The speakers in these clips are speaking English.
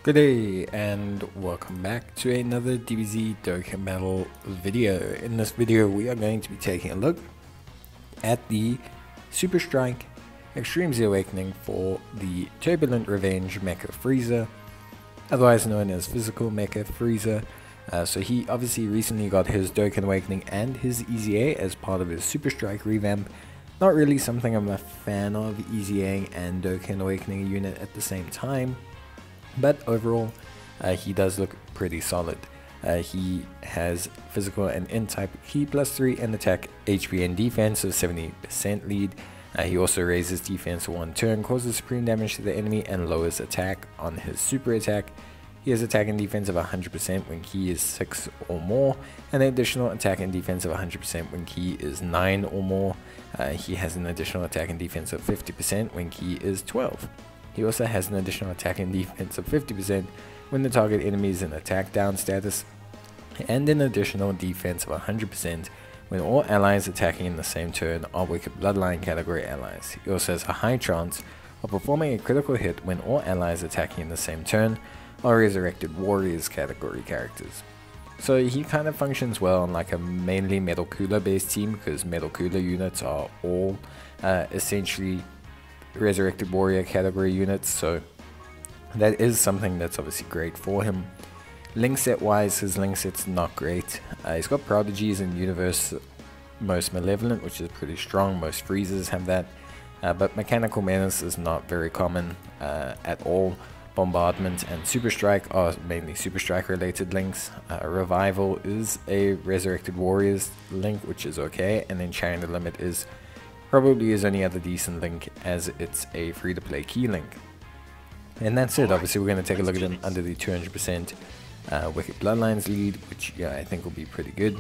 Good day and welcome back to another DBZ Dokkan Battle video. In this video we are going to be taking a look at the Super Strike Extreme Z Awakening for the Turbulent Revenge Mecha Frieza, otherwise known as Physical Mecha Frieza. So he obviously recently got his Dokkan Awakening and his EZA as part of his Super Strike revamp. Not really something I'm a fan of, EZAing and Dokkan Awakening a unit at the same time. But overall, he does look pretty solid. He has physical and N-type Ki +3 and attack, HP and defense of 70% lead. He also raises defense for 1 turn, causes supreme damage to the enemy, and lowers attack on his super attack. He has attack and defense of 100% when Ki is 6 or more, and an additional attack and defense of 100% when Ki is 9 or more. He has an additional attack and defense of 50% when Ki is 12. He also has an additional attack and defense of 50% when the target enemy is in attack down status, and an additional defense of 100% when all allies attacking in the same turn are Wicked Bloodline category allies. He also has a high chance of performing a critical hit when all allies attacking in the same turn are Resurrected Warriors category characters. So he kind of functions well on like a mainly Metal Cooler based team, because Metal Cooler units are all essentially Resurrected Warrior category units, so that is something that's obviously great for him. Link set wise, his link set's not great. He's got Prodigies and Universe Most Malevolent, which is pretty strong. Most Freezers have that, but Mechanical Menace is not very common at all. Bombardment and Super Strike are mainly Super Strike related links. Revival is a Resurrected Warriors link, which is okay, and then Sharing the Limit is probably his only other decent link, as it's a free-to-play key link. And that's it. Obviously we're going to take a look at him under the 200% Wicked Bloodlines lead, which I think will be pretty good.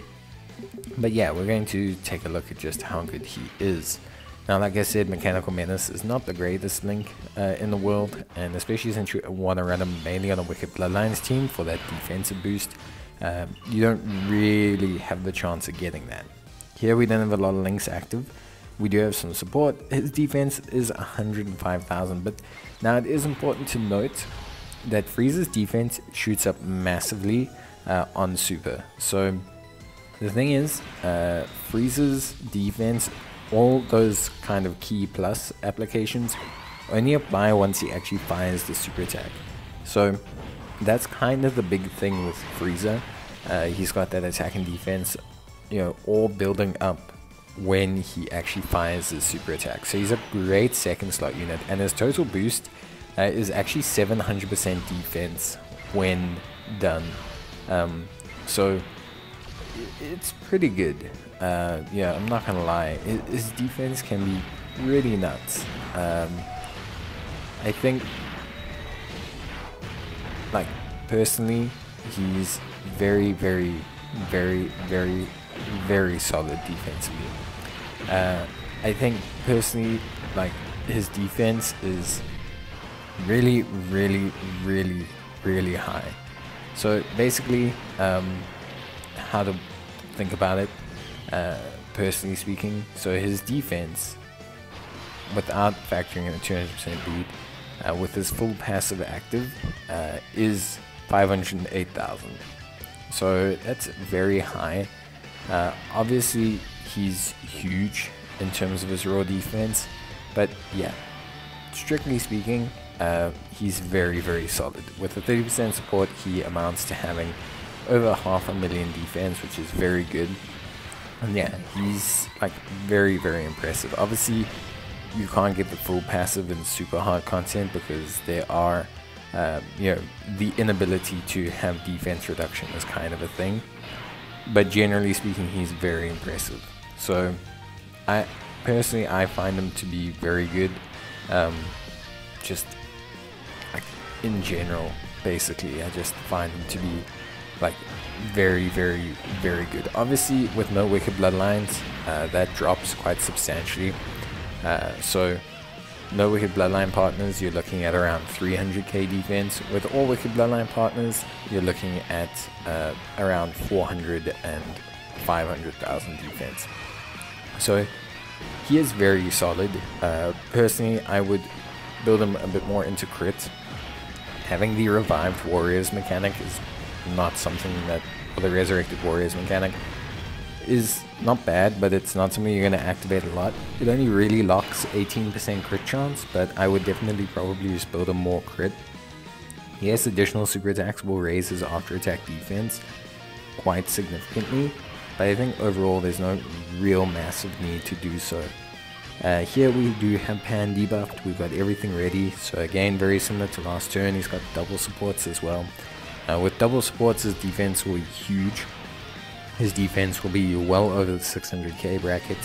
But yeah, we're going to take a look at just how good he is. Now, like I said, Mechanical Menace is not the greatest link in the world, and especially since you want to run him mainly on a Wicked Bloodlines team for that defensive boost, you don't really have the chance of getting that. Here we don't have a lot of links active. We do have some support. His defense is 105,000, but now it is important to note that Frieza's defense shoots up massively on super. So the thing is, Frieza's defense, all those kind of Ki plus applications, only apply once he actually fires the super attack. So that's kind of the big thing with Frieza. He's got that attack and defense, all building up when he actually fires his super attack. So he's a great second slot unit, and his total boost is actually 700% defense when done. So it's pretty good. Yeah, I'm not gonna lie, his defense can be really nuts. I think, like, personally, he's very solid defensively. I think personally, like, his defense is really high. So basically, how to think about it, personally speaking, so his defense, without factoring in a 200% lead, with his full passive active, is 508,000. So that's very high. Obviously he's huge in terms of his raw defense, but yeah, strictly speaking, he's very solid. With a 30% support, he amounts to having over 500,000 defense, which is very good. And yeah, he's like very impressive. Obviously you can't get the full passive in super hard content, because there are the inability to have defense reduction is kind of a thing, but generally speaking, he's very impressive. So I personally find him to be very good, just like in general. Basically, I just find him to be like very good. Obviously with no Wicked Bloodlines, that drops quite substantially. So no Wicked Bloodline partners, you're looking at around 300k defense. With all Wicked Bloodline partners, you're looking at around 400 and 500,000 defense. So he is very solid. Personally, I would build him a bit more into crit having the revived warriors mechanic is not something that, or the resurrected warriors mechanic is not bad, but it's not something you're going to activate a lot. It only really locks 18% crit chance, but I would definitely probably just build a more crit. Yes, additional super attacks will raise his after attack defense quite significantly, but I think overall there's no real massive need to do so. Here we do have Pan debuffed, we've got everything ready, so again very similar to last turn, he's got double supports as well. With double supports his defense will be huge. His defense will be well over the 600k bracket,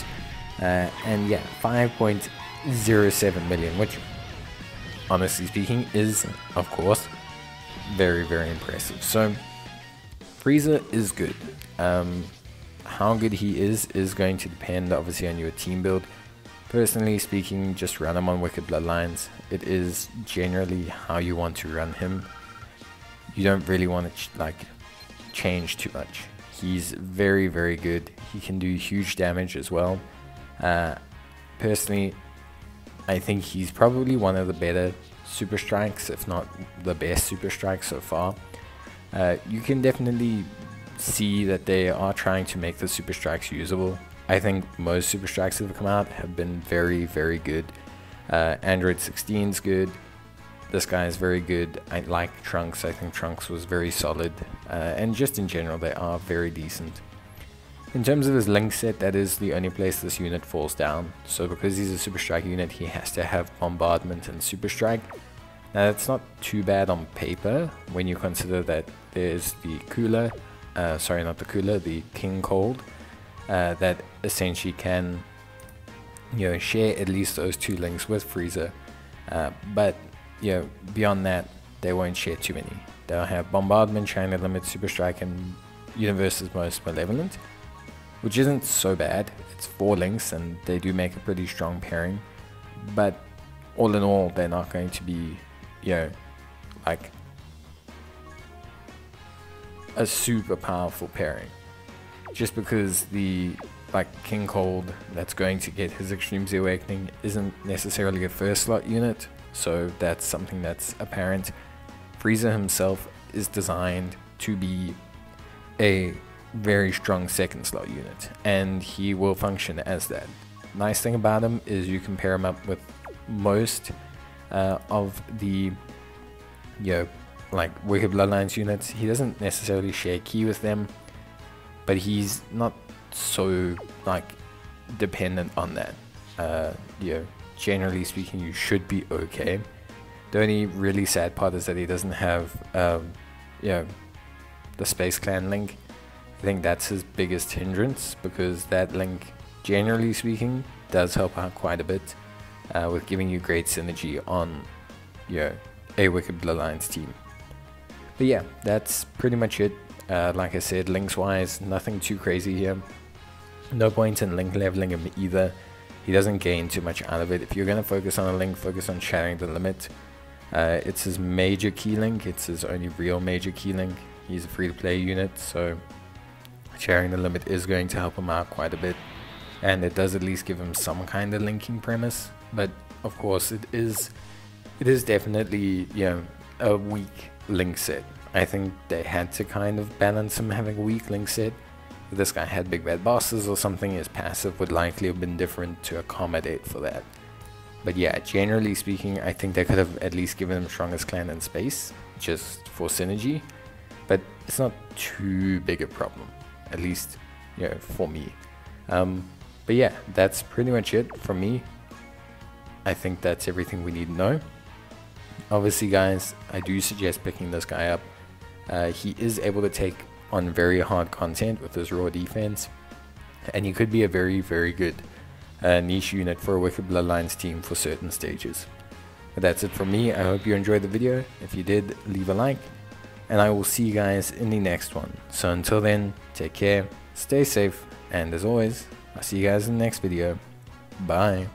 and yeah, 5.07 million, which honestly speaking is of course very impressive. So Frieza is good. How good he is going to depend obviously on your team build. Personally speaking, just run him on Wicked Bloodlines. It is generally how you want to run him. You don't really want to change too much. He's very good. He can do huge damage as well. Personally, I think he's probably one of the better super strikes, if not the best super strike so far. You can definitely see that they are trying to make the super strikes usable. I think most super strikes that have come out have been very good. Android 16 is good. This guy is very good. I like Trunks. I think Trunks was very solid, and just in general they are very decent. In terms of his link set, that is the only place this unit falls down. So because he's a super strike unit, he has to have bombardment and super strike. Now that's not too bad on paper when you consider that there's the cooler, sorry, not the cooler, the King Cold, that essentially can, you know, share at least those two links with Frieza, but you know, beyond that they won't share too many. They'll have bombardment, China limit, super strike, and universe's most malevolent, which isn't so bad. It's 4 links and they do make a pretty strong pairing, but all in all they're not going to be, you know, like a super powerful pairing, just because the King Cold that's going to get his Extreme Z Awakening isn't necessarily a first slot unit, so that's something that's apparent. Frieza himself is designed to be a very strong second slot unit, and he will function as that. Nice thing about him is you can pair him up with most of the, you know, Wicked Bloodlines units. He doesn't necessarily share key with them, but he's not so dependent on that. You know, generally speaking, you should be okay. The only really sad part is that he doesn't have you know, the Space Clan link. I think that's his biggest hindrance, because that link, generally speaking, does help out quite a bit with giving you great synergy on, you know, a Wicked Bloodlines team. But yeah, that's pretty much it. Like I said, links wise, nothing too crazy here. No point in link leveling him either. He doesn't gain too much out of it. If you're going to focus on a link, focus on shattering the limit. It's his major key link. It's his only real major key link. He's a free-to-play unit, so sharing the limit is going to help him out quite a bit, and it does at least give him some kind of linking premise. But of course, it is definitely, you know, a weak link set. I think they had to kind of balance him having a weak link set. If this guy had big bad bosses or something, his passive would likely have been different to accommodate for that. But yeah, generally speaking, I think they could have at least given him strongest clan in space, just for synergy. But it's not too big a problem, at least, you know, for me. But yeah, that's pretty much it from me. I think that's everything we need to know. Obviously, guys, I do suggest picking this guy up. He is able to take on very hard content with his raw defense, and he could be a very good niche unit for a Wicked Bloodlines team for certain stages. But that's it from me. I hope you enjoyed the video. If you did, leave a like, and I will see you guys in the next one. So until then, take care, stay safe, and as always, I'll see you guys in the next video. Bye.